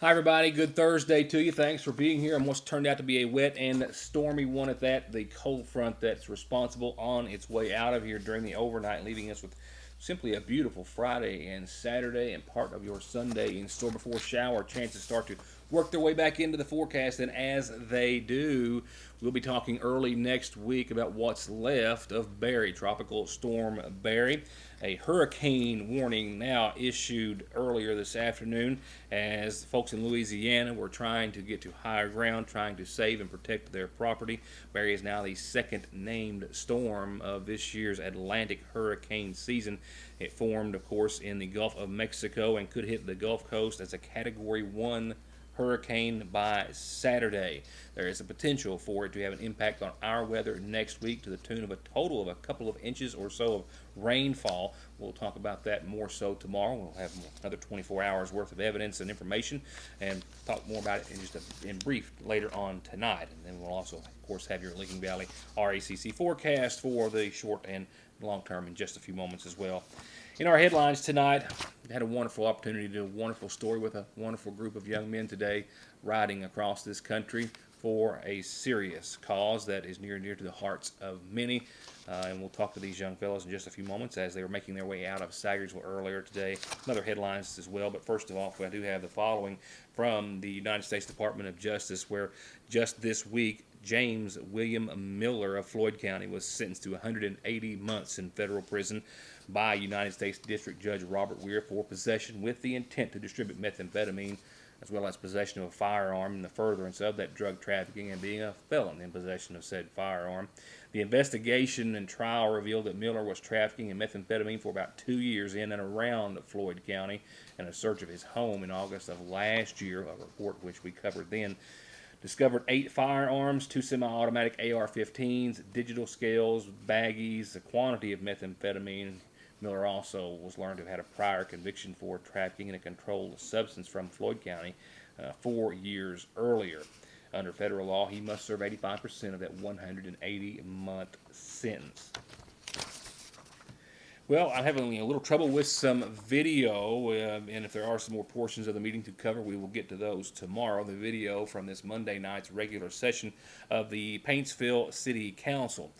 Hi, everybody. Good Thursday to you. Thanks for being here on what's turned out to be a wet and stormy one at that. The cold front that's responsible on its way out of here during the overnight, leaving us with simply a beautiful Friday and Saturday and part of your Sunday in store before shower. Chances start to work their way back into the forecast, and as they do, we'll be talking early next week about what's left of Barry, Tropical Storm Barry. A hurricane warning now issued earlier this afternoon as folks in Louisiana were trying to get to higher ground, trying to save and protect their property. Barry is now the second named storm of this year's Atlantic hurricane season. It formed, of course, in the Gulf of Mexico and could hit the Gulf Coast as a Category 1 hurricane by Saturday. There is a potential for it to have an impact on our weather next week to the tune of a total of a couple of inches or so of rainfall. We'll talk about that more so tomorrow. We'll have another 24 hours worth of evidence and information and talk more about it in brief later on tonight. And then we'll also, of course, have your Lincoln Valley RACC forecast for the short and long term in just a few moments as well. In our headlines tonight, I had a wonderful opportunity to do a wonderful story with a wonderful group of young men today riding across this country for a serious cause that is near and dear to the hearts of many. And we'll talk to these young fellows in just a few moments as they were making their way out of Sagersville earlier today. Other headlines as well, but first of all, I do have the following from the United States Department of Justice, where just this week, James William Miller of Floyd County was sentenced to 180 months in federal prison by United States District Judge Robert Weir for possession with the intent to distribute methamphetamine, as well as possession of a firearm in the furtherance of that drug trafficking and being a felon in possession of said firearm. The investigation and trial revealed that Miller was trafficking in methamphetamine for about 2 years in and around Floyd County, and a search of his home in August of last year, a report which we covered then, discovered 8 firearms, 2 semi-automatic AR-15s, digital scales, baggies, a quantity of methamphetamine. Miller also was learned to have had a prior conviction for trafficking in a controlled substance from Floyd County 4 years earlier. Under federal law, he must serve 85% of that 180-month sentence. Well, I'm having a little trouble with some video, and if there are some more portions of the meeting to cover, we will get to those tomorrow. The video from this Monday night's regular session of the Paintsville City Council,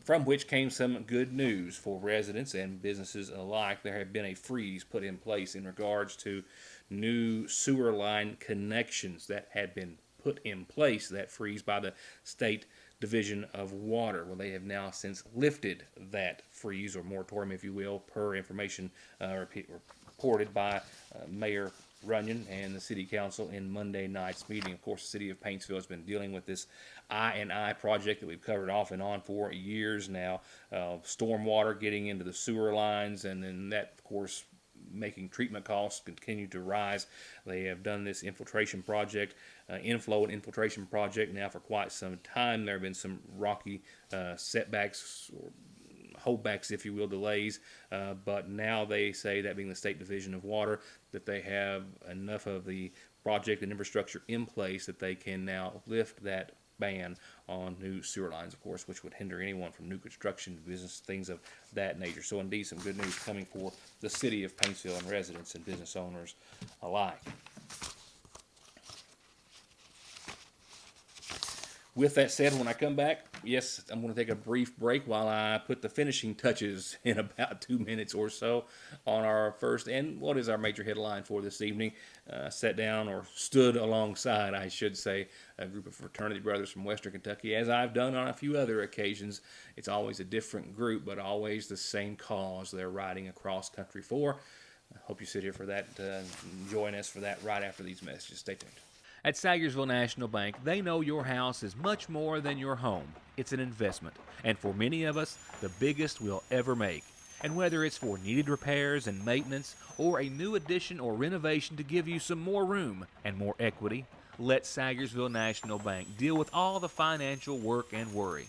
from which came some good news for residents and businesses alike. There had been a freeze put in place in regards to new sewer line connections that had been put in place, that freeze, by the State Division of Water. Well, they have now since lifted that freeze, or moratorium, if you will, per information reported by Mayor Runyon and the City Council in Monday night's meeting. Of course, the City of Paintsville has been dealing with this I&I project that we've covered off and on for years now. Stormwater getting into the sewer lines, and then that, of course, making treatment costs continue to rise. They have done this infiltration project, inflow and infiltration project now for quite some time. There have been some rocky setbacks, or holdbacks, if you will, delays, but now they say, that being the State Division of Water, that they have enough of the project and infrastructure in place that they can now lift that ban on new sewer lines, of course, which would hinder anyone from new construction, business, things of that nature. So indeed, some good news coming for the city of Paintsville and residents and business owners alike. With that said, when I come back, yes, I'm going to take a brief break while I put the finishing touches in about 2 minutes or so on our first, and what is our major headline for this evening. Sat down, or stood alongside, I should say, a group of fraternity brothers from Western Kentucky, as I've done on a few other occasions. It's always a different group, but always the same cause they're riding across country for. I hope you sit here for that, join us for that right after these messages. Stay tuned. At Sagersville National Bank, they know your house is much more than your home. It's an investment, and for many of us, the biggest we'll ever make. And whether it's for needed repairs and maintenance, or a new addition or renovation to give you some more room and more equity, let Sagersville National Bank deal with all the financial work and worry.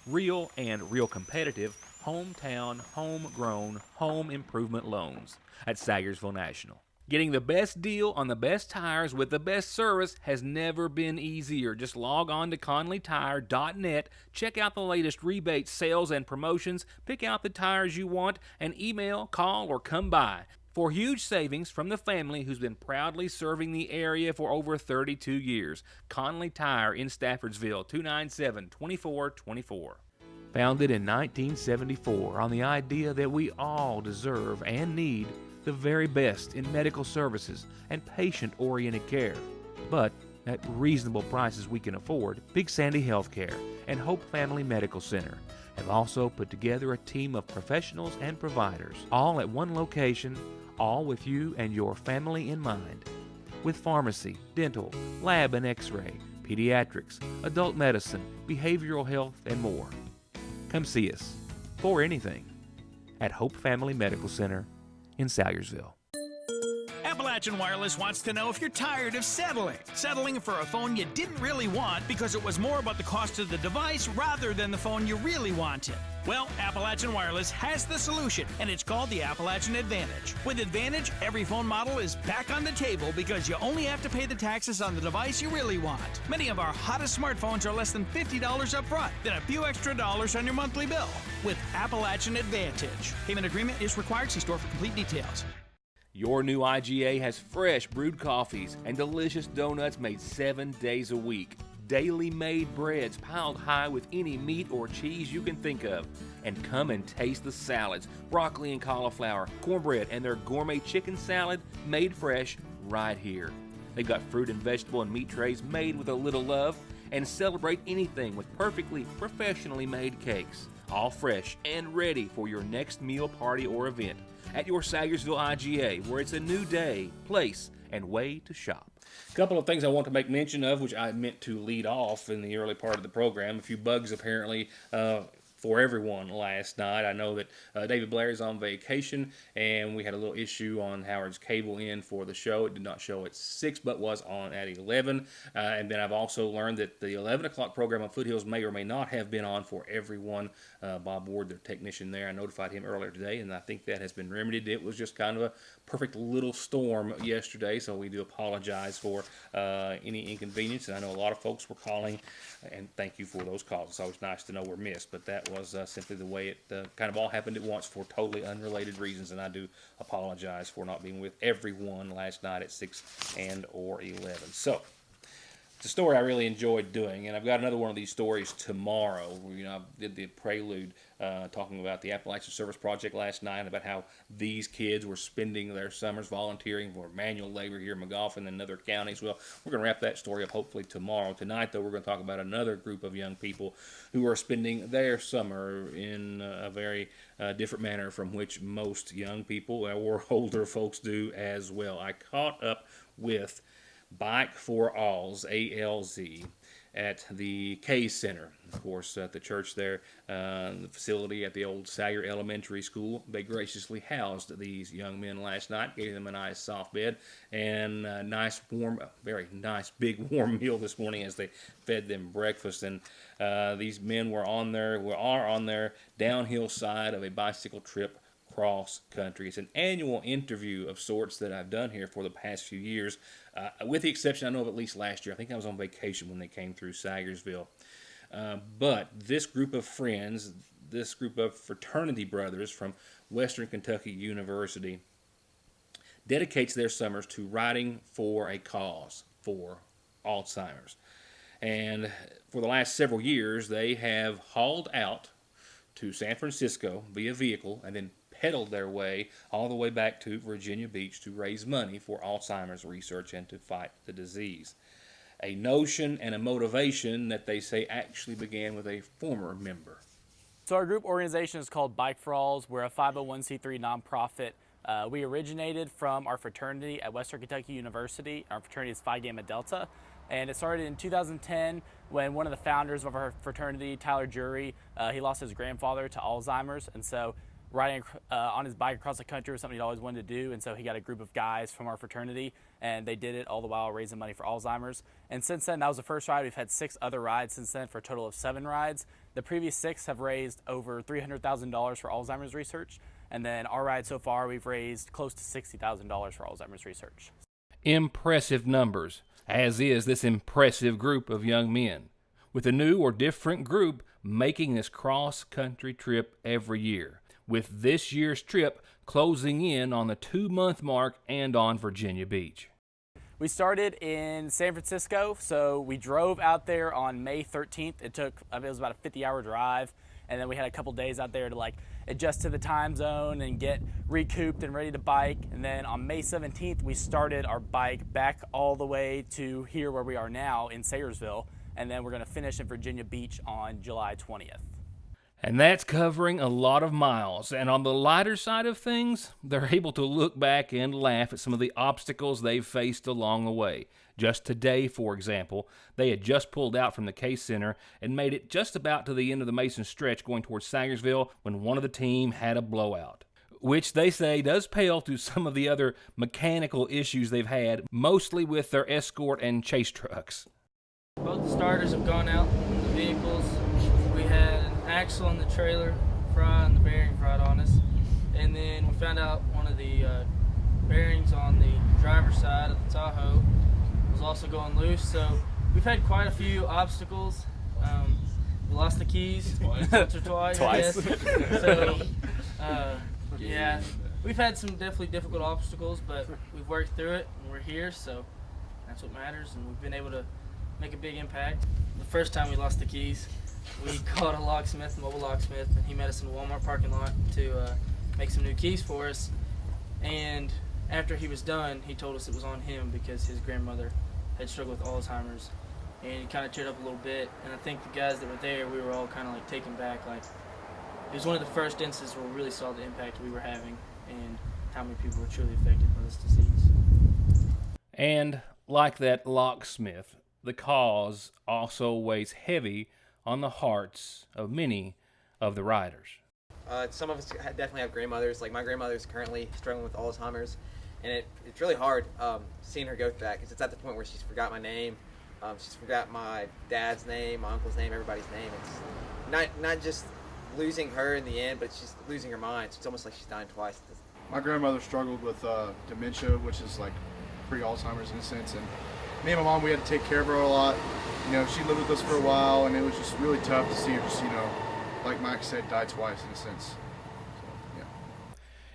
Real and real competitive, hometown, homegrown, home improvement loans at Sagersville National. Getting the best deal on the best tires with the best service has never been easier. Just log on to conleytire.net, check out the latest rebates, sales, and promotions, pick out the tires you want, and email, call, or come by. for huge savings from the family who's been proudly serving the area for over 32 years. Conley Tire in Staffordsville, 297-2424. Founded in 1974 on the idea that we all deserve and need the very best in medical services and patient-oriented care, but at reasonable prices we can afford, Big Sandy Healthcare and Hope Family Medical Center have also put together a team of professionals and providers, all at one location, all with you and your family in mind. With pharmacy, dental, lab and x-ray, pediatrics, adult medicine, behavioral health, and more. Come see us, for anything, at Hope Family Medical Center in Salyersville. Appalachian Wireless wants to know if you're tired of settling for a phone you didn't really want because it was more about the cost of the device rather than the phone you really wanted. Well, Appalachian Wireless has the solution, and it's called the Appalachian Advantage. With Advantage, every phone model is back on the table because you only have to pay the taxes on the device you really want. Many of our hottest smartphones are less than $50 up front, then a few extra dollars on your monthly bill. With Appalachian Advantage. Payment agreement is required. See store for complete details. Your new IGA has fresh brewed coffees and delicious donuts made 7 days a week. Daily made breads piled high with any meat or cheese you can think of. And come and taste the salads, broccoli and cauliflower, cornbread, and their gourmet chicken salad made fresh right here. They've got fruit and vegetable and meat trays made with a little love, and celebrate anything with perfectly professionally made cakes. All fresh and ready for your next meal, party, or event at your Salyersville IGA, where it's a new day, place, and way to shop. A couple of things I want to make mention of, which I meant to lead off in the early part of the program. A few bugs apparently for everyone last night. I know that David Blair is on vacation, and we had a little issue on Howard's cable in for the show. It did not show at 6, but was on at 11. And then I've also learned that the 11 o'clock program on Foothills may or may not have been on for everyone. Bob Ward, the technician there, I notified him earlier today, and I think that has been remedied. It was just kind of a perfect little storm yesterday, so we do apologize for any inconvenience. And I know a lot of folks were calling, and thank you for those calls. It's always nice to know we're missed, but that was simply the way it kind of all happened at once for totally unrelated reasons, and I do apologize for not being with everyone last night at 6 and or 11. So it's a story I really enjoyed doing, and I've got another one of these stories tomorrow. I did the prelude talking about the Appalachian Service Project last night, about how these kids were spending their summers volunteering for manual labor here in McGoffin and other counties. Well, we're going to wrap that story up hopefully tomorrow. Tonight, though, we're going to talk about another group of young people who are spending their summer in a very different manner from which most young people or older folks do as well. I caught up with Bike for Alls, ALZ, at the K Center, of course, at the church there, the facility at the old Salyer Elementary School. They graciously housed these young men last night, gave them a nice soft bed and a nice warm, very nice big warm meal this morning as they fed them breakfast. And these men are on their downhill side of a bicycle trip cross country. It's an annual interview of sorts that I've done here for the past few years, with the exception, I know, of at least last year. I think I was on vacation when they came through Salyersville. But this group of friends, this group of fraternity brothers from Western Kentucky University, dedicates their summers to riding for a cause for Alzheimer's. And for the last several years, they have hauled out to San Francisco via vehicle and then pedaled their way all the way back to Virginia Beach to raise money for Alzheimer's research and to fight the disease. A notion and a motivation that they say actually began with a former member. So our group organization is called Bike for Alls. We're a 501c3 nonprofit. We originated from our fraternity at Western Kentucky University. Our fraternity is Phi Gamma Delta. And it started in 2010 when one of the founders of our fraternity, Tyler Yoour, he lost his grandfather to Alzheimer's. And so riding on his bike across the country was something he'd always wanted to do. And so he got a group of guys from our fraternity, and they did it all the while raising money for Alzheimer's. And since then, that was the first ride. We've had 6 other rides since then for a total of 7 rides. The previous 6 have raised over $300,000 for Alzheimer's research. And then our ride so far, we've raised close to $60,000 for Alzheimer's research. Impressive numbers, as is this impressive group of young men, with a new or different group making this cross-country trip every year. With this year's trip closing in on the 2-month mark and on Virginia Beach. We started in San Francisco, so we drove out there on May 13th. It was about a 50-hour drive, and then we had a couple days out there to like adjust to the time zone and get recouped and ready to bike. And then on May 17th, we started our bike back all the way to here where we are now in Sayersville, and then we're going to finish in Virginia Beach on July 20th. And that's covering a lot of miles. And on the lighter side of things, they're able to look back and laugh at some of the obstacles they've faced along the way. Just today, for example, they had just pulled out from the Case Center and made it just about to the end of the Mason stretch going towards Sayersville when one of the team had a blowout, which they say does pale to some of the other mechanical issues they've had, mostly with their escort and chase trucks. Both the starters have gone out in the vehicles. We had an axle in the trailer fry and the bearing fried on us. And then we found out one of the bearings on the driver's side of the Tahoe was also going loose. So we've had quite a few obstacles. We lost the keys once or twice. Twice. I guess. So, yeah, we've had some definitely difficult obstacles, but we've worked through it and we're here, so that's what matters. And we've been able to make a big impact. The first time we lost the keys, we called a locksmith, a mobile locksmith, and he met us in the Walmart parking lot to make some new keys for us. And after he was done, he told us it was on him because his grandmother had struggled with Alzheimer's. And he kind of cheered up a little bit. And I think the guys that were there, we were all kind of like taken back. Like, it was one of the first instances where we really saw the impact we were having and how many people were truly affected by this disease. And like that locksmith, the cause also weighs heavy on the hearts of many of the riders. Some of us definitely have grandmothers. Like my grandmother's currently struggling with Alzheimer's, and it's really hard seeing her go through that because it's at the point where she's forgot my name, she's forgot my dad's name, my uncle's name, everybody's name. It's not just losing her in the end, but she's losing her mind. So it's almost like she's dying twice. My grandmother struggled with dementia, which is like pre-Alzheimer's in a sense, and me and my mom, we had to take care of her a lot. You know, she lived with us for a while, and it was just really tough to see her just, like Mike said, die twice in a sense. So, yeah.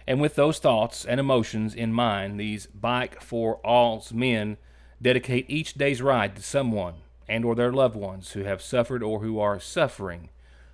And with those thoughts and emotions in mind, these Bike for All's men dedicate each day's ride to someone and or their loved ones who have suffered or who are suffering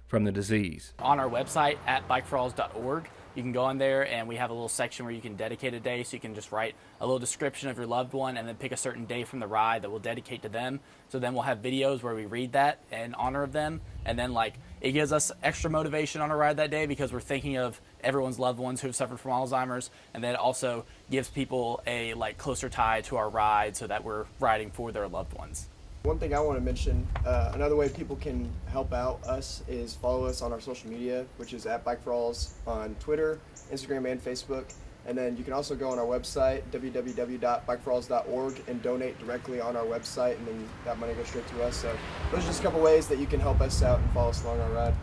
from the disease. On our website at bikeforalls.org, you can go on there and we have a little section where you can dedicate a day, so you can just write a little description of your loved one and then pick a certain day from the ride that we'll dedicate to them. So then we'll have videos where we read that in honor of them, and then it gives us extra motivation on a ride that day because we're thinking of everyone's loved ones who have suffered from Alzheimer's, and then it also gives people a closer tie to our ride so that we're riding for their loved ones. One thing I want to mention, another way people can help out us is follow us on our social media, which is at Bike for Alls on Twitter, Instagram, and Facebook. And then you can also go on our website, www.bikeforalls.org, and donate directly on our website, and then that money goes straight to us. So those are just a couple ways that you can help us out and follow us along our ride.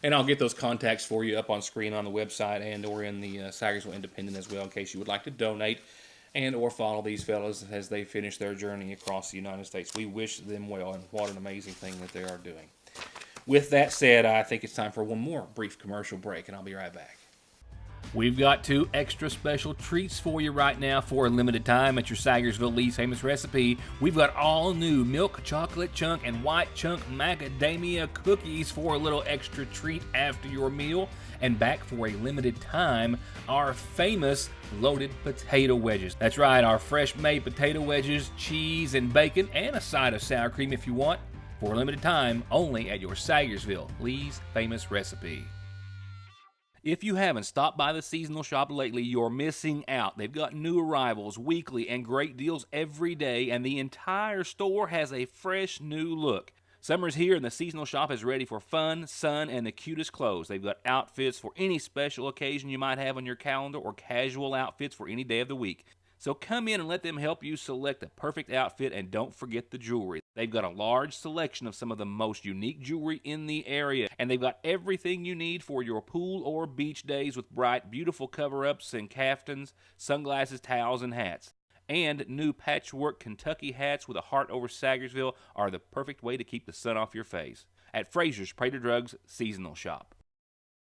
And I'll get those contacts for you up on screen on the website and or in the Sayersville Independent as well in case you would like to donate and or follow these fellas as they finish their journey across the United States. We wish them well, and what an amazing thing that they are doing. With that said, I think it's time for one more brief commercial break, and I'll be right back. We've got 2 extra special treats for you right now for a limited time at your Sayersville Lee's Famous Recipe. We've got all new milk chocolate chunk and white chunk macadamia cookies for a little extra treat after your meal. And back for a limited time, our famous loaded potato wedges. That's right, our fresh made potato wedges, cheese and bacon, and a side of sour cream if you want. For a limited time, only at your Sayersville Lee's Famous Recipe. If you haven't stopped by the seasonal shop lately, you're missing out. They've got new arrivals weekly and great deals every day, and the entire store has a fresh new look. Summer's here and the seasonal shop is ready for fun, sun, and the cutest clothes. They've got outfits for any special occasion you might have on your calendar or casual outfits for any day of the week. So come in and let them help you select the perfect outfit, and don't forget the jewelry. They've got a large selection of some of the most unique jewelry in the area, and they've got everything you need for your pool or beach days with bright, beautiful cover-ups and caftans, sunglasses, towels, and hats. And new patchwork Kentucky hats with a heart over Sayersville are the perfect way to keep the sun off your face. At Fraser's Prater Drugs Seasonal Shop.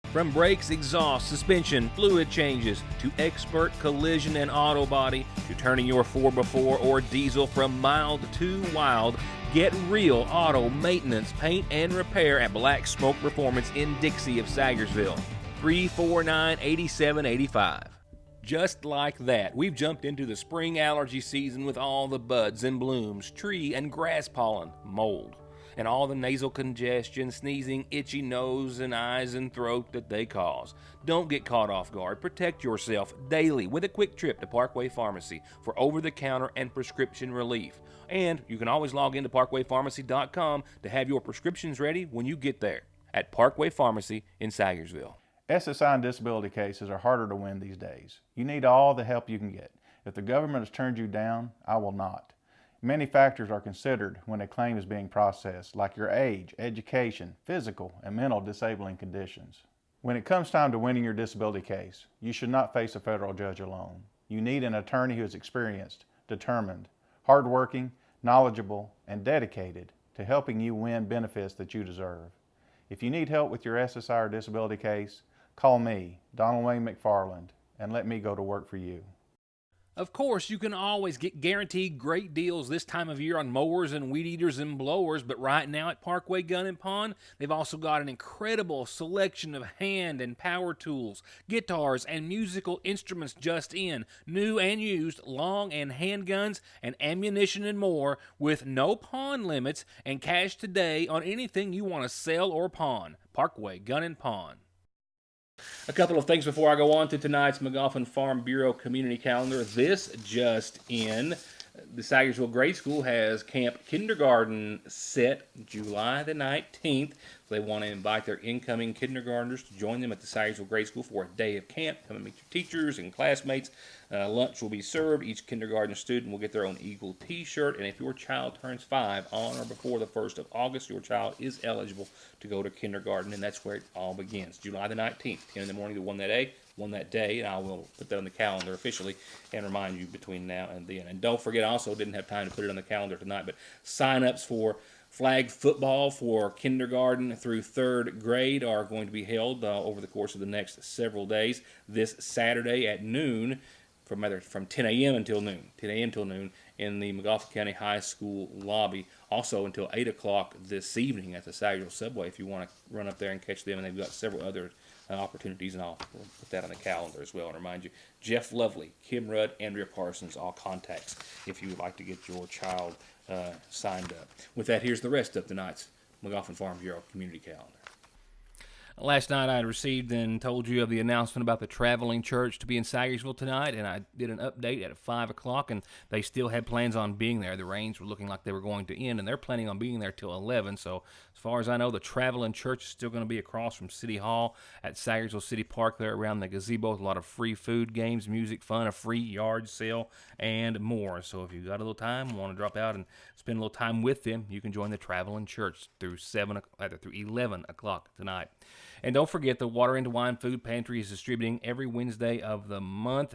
From brakes, exhaust, suspension, fluid changes, to expert collision and auto body, to turning your 4x4 or diesel from mild to wild, get real auto maintenance, paint, and repair at Black Smoke Performance in Dixie of Sagersville. 349-8785. Just like that, we've jumped into the spring allergy season with all the buds and blooms, tree and grass pollen, mold, and all the nasal congestion, sneezing, itchy nose and eyes and throat that they cause. Don't get caught off guard. Protect yourself daily with a quick trip to Parkway Pharmacy for over-the-counter and prescription relief. And you can always log into parkwaypharmacy.com to have your prescriptions ready when you get there at Parkway Pharmacy in Sagersville. SSI and disability cases are harder to win these days. You need all the help you can get. If the government has turned you down, I will not. Many factors are considered when a claim is being processed, like your age, education, physical, and mental disabling conditions. When it comes time to winning your disability case, you should not face a federal judge alone. You need an attorney who is experienced, determined, hardworking, knowledgeable, and dedicated to helping you win benefits that you deserve. If you need help with your SSI or disability case, call me, Donald Wayne McFarland, and let me go to work for you. Of course, you can always get guaranteed great deals this time of year on mowers and weed eaters and blowers, but right now at Parkway Gun and Pawn, they've also got an incredible selection of hand and power tools, guitars, and musical instruments just in, new and used, long and handguns, and ammunition and more, with no pawn limits and cash today on anything you want to sell or pawn. Parkway Gun and Pawn. A couple of things before I go on to tonight's McGoffin Farm Bureau community calendar. This just in. The Sagersville Grade School has Camp Kindergarten set July the 19th. So they want to invite their incoming kindergartners to join them at the Sagersville Grade School for a day of camp. Come and meet your teachers and classmates. Lunch will be served. Each kindergarten student will get their own Eagle t-shirt. And if your child turns 5 on or before the 1st of August, your child is eligible to go to kindergarten. And that's where it all begins. July the 19th, 10 in the morning to 1 that day, and I will put that on the calendar officially and remind you between now and then. And don't forget, I also didn't have time to put it on the calendar tonight, but sign-ups for flag football for kindergarten through 3rd grade are going to be held over the course of the next several days. This Saturday at noon, from 10 a.m. until noon, 10 a.m. till noon, in the McGoffin County High School lobby. Also until 8 o'clock this evening at the Sagersville Subway if you want to run up there and catch them. And they've got several other opportunities, and I'll put that on the calendar as well. And remind you, Jeff Lovely, Kim Rudd, Andrea Parsons, all contacts if you would like to get your child signed up. With that, here's the rest of tonight's McGoffin Farm Bureau community calendar. Last night I received and told you of the announcement about the traveling church to be in Sagersville tonight, and I did an update at 5 o'clock, and they still had plans on being there. The rains were looking like they were going to end, and they're planning on being there till 11, so as far as I know, the traveling church is still going to be across from City Hall at Sagersville City Park there around the gazebo with a lot of free food, games, music, fun, a free yard sale, and more. So if you've got a little time, want to drop out and spend a little time with them, you can join the traveling church through 11 o'clock tonight. And don't forget, the Water into Wine Food Pantry is distributing every Wednesday of the month,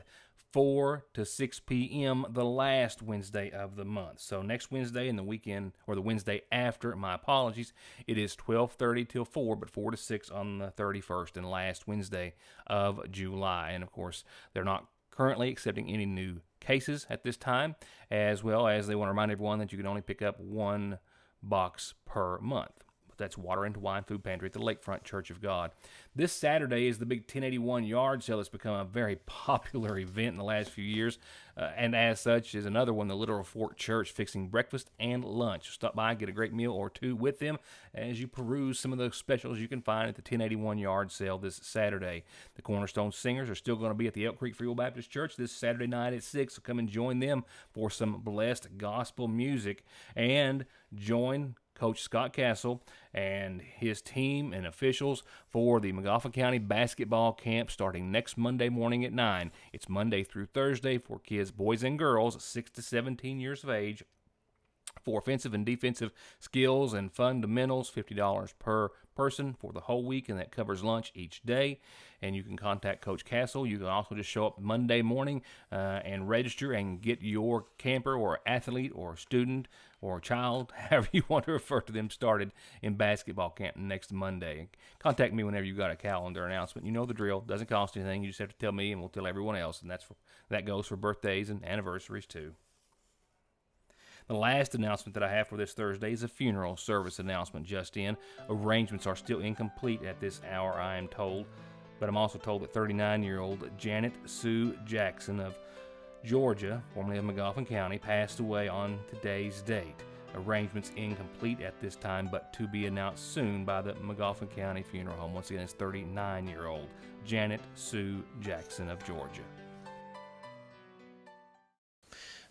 4 to 6 p.m. the last Wednesday of the month. So next Wednesday and the weekend, or the Wednesday after, my apologies, it is 12:30 till 4, but 4 to 6 on the 31st and last Wednesday of July. And of course, they're not currently accepting any new cases at this time, as well as they want to remind everyone that you can only pick up 1 box per month. That's Water into Wine Food Pantry at the Lakefront Church of God. This Saturday is the big 1081 yard sale that's become a very popular event in the last few years. And as such is another one, the Little Fork Church, fixing breakfast and lunch. Stop by and get a great meal or two with them as you peruse some of the specials you can find at the 1081 yard sale this Saturday. The Cornerstone Singers are still going to be at the Elk Creek Free Will Baptist Church this Saturday night at 6. So come and join them for some blessed gospel music and join Coach Scott Castle and his team and officials for the McGoffin County Basketball Camp starting next Monday morning at 9. It's Monday through Thursday for kids, boys and girls, 6 to 17 years of age, for offensive and defensive skills and fundamentals, $50 per person for the whole week, and that covers lunch each day. And you can contact Coach Castle. You can also just show up Monday morning and register and get your camper or athlete or student or child, however you want to refer to them, started in basketball camp next Monday. Contact me whenever you got a calendar announcement. You know the drill. Doesn't cost anything. You just have to tell me, and we'll tell everyone else. And that goes for birthdays and anniversaries too. The last announcement that I have for this Thursday is a funeral service announcement just in. Arrangements are still incomplete at this hour, I am told. But I'm also told that 39-year-old Janet Sue Jackson of Georgia, formerly of Magoffin County, passed away on today's date. Arrangements incomplete at this time, but to be announced soon by the Magoffin County Funeral Home. Once again, it's 39-year-old Janet Sue Jackson of Georgia.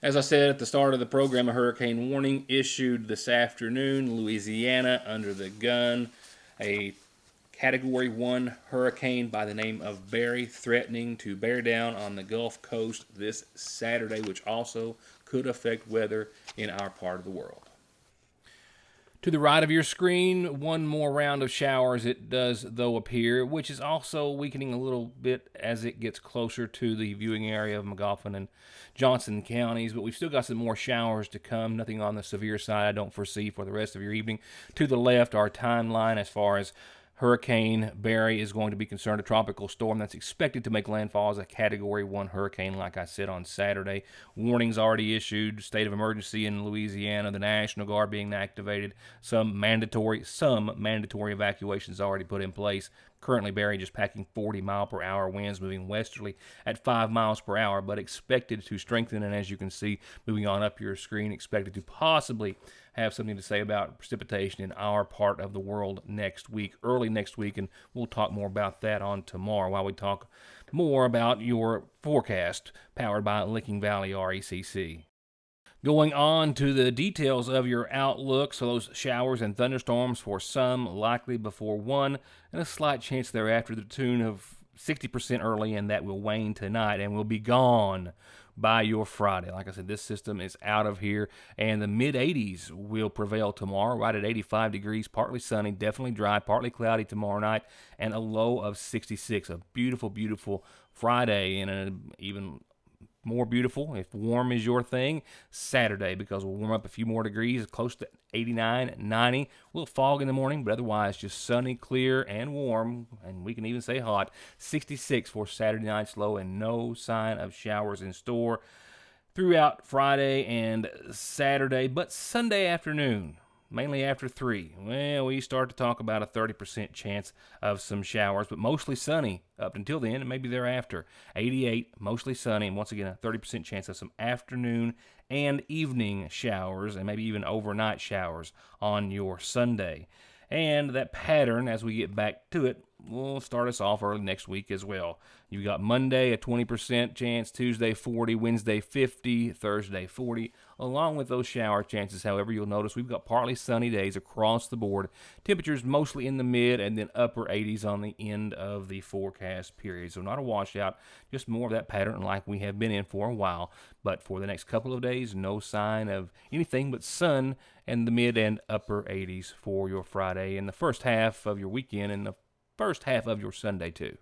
As I said at the start of the program, a hurricane warning issued this afternoon. Louisiana under the gun. A Category 1 hurricane by the name of Barry threatening to bear down on the Gulf Coast this Saturday, which also could affect weather in our part of the world. To the right of your screen, one more round of showers it does, though, appear, which is also weakening a little bit as it gets closer to the viewing area of Magoffin and Johnson counties, but we've still got some more showers to come. Nothing on the severe side I don't foresee for the rest of your evening. To the left, our timeline as far as Hurricane Barry is going to be concerned, a tropical storm that's expected to make landfall as a Category 1 hurricane, like I said, on Saturday. Warnings already issued, state of emergency in Louisiana, the National Guard being activated, some mandatory evacuations already put in place. Currently, Barry just packing 40-mile-per-hour winds, moving westerly at 5 miles per hour, but expected to strengthen, and as you can see, moving on up your screen, expected to possibly have something to say about precipitation in our part of the world next week, early next week, and we'll talk more about that on tomorrow while we talk more about your forecast powered by Licking Valley RECC. Going on to the details of your outlook, so those showers and thunderstorms for some likely before 1, and a slight chance thereafter to the tune of 60% early, and that will wane tonight and will be gone by your Friday. Like I said, this system is out of here, and the mid-80s will prevail tomorrow, right at 85 degrees, partly sunny, definitely dry, partly cloudy tomorrow night, and a low of 66. A beautiful, beautiful Friday, and an even more beautiful, if warm is your thing, Saturday, because we'll warm up a few more degrees, close to 89, 90. A little fog in the morning, but otherwise just sunny, clear, and warm, and we can even say hot. 66 for Saturday night's low, and no sign of showers in store throughout Friday and Saturday, but Sunday afternoon, mainly after 3, well, we start to talk about a 30% chance of some showers, but mostly sunny up until then and maybe thereafter. 88, mostly sunny, and once again, a 30% chance of some afternoon and evening showers and maybe even overnight showers on your Sunday. And that pattern, as we get back to it, will start us off early next week as well. You've got Monday, a 20% chance, Tuesday, 40, Wednesday, 50, Thursday, 40, along with those shower chances. However, you'll notice we've got partly sunny days across the board. Temperatures mostly in the mid and then upper 80s on the end of the forecast period. So not a washout, just more of that pattern like we have been in for a while. But for the next couple of days, no sign of anything but sun and the mid and upper 80s for your Friday and the first half of your weekend and the first half of your Sunday too.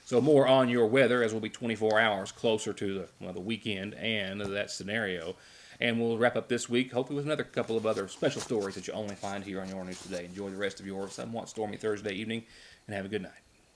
So more on your weather as we'll be 24 hours closer to the weekend and that scenario. And we'll wrap up this week, hopefully with another couple of other special stories that you only find here on Your News Today. Enjoy the rest of your somewhat stormy Thursday evening, and have a good night.